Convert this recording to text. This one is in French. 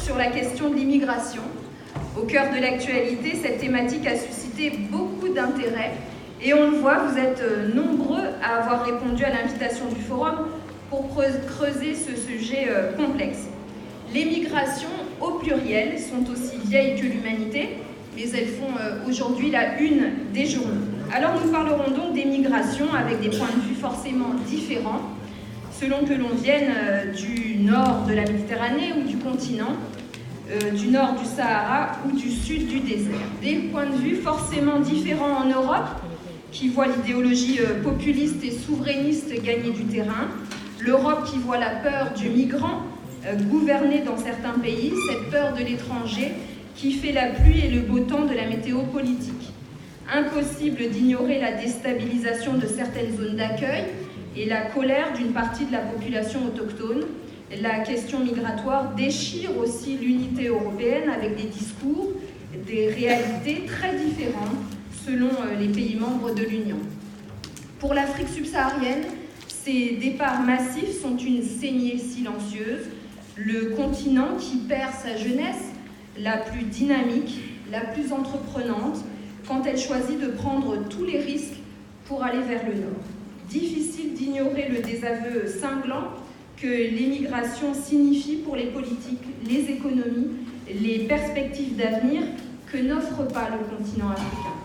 sur la question de l'immigration. Au cœur de l'actualité, cette thématique a suscité beaucoup d'intérêt et on le voit, vous êtes nombreux à avoir répondu à l'invitation du forum pour creuser ce sujet complexe. Les migrations, au pluriel, sont aussi vieilles que l'humanité, mais elles font aujourd'hui la une des journaux. Alors nous parlerons donc des migrations avec des points de vue forcément différents, selon que l'on vienne du nord de la Méditerranée ou du continent, du nord du Sahara ou du sud du désert. Des points de vue forcément différents en Europe, qui voit l'idéologie populiste et souverainiste gagner du terrain, l'Europe qui voit la peur du migrant gouverner dans certains pays, cette peur de l'étranger qui fait la pluie et le beau temps de la météo politique. Impossible d'ignorer la déstabilisation de certaines zones d'accueil et la colère d'une partie de la population autochtone. La question migratoire déchire aussi l'unité européenne avec des discours, des réalités très différentes selon les pays membres de l'Union. Pour l'Afrique subsaharienne, ces départs massifs sont une saignée silencieuse, le continent qui perd sa jeunesse la plus dynamique, la plus entreprenante, quand elle choisit de prendre tous les risques pour aller vers le nord. Difficile d'ignorer le désaveu cinglant que l'émigration signifie pour les politiques, les économies, les perspectives d'avenir que n'offre pas le continent africain.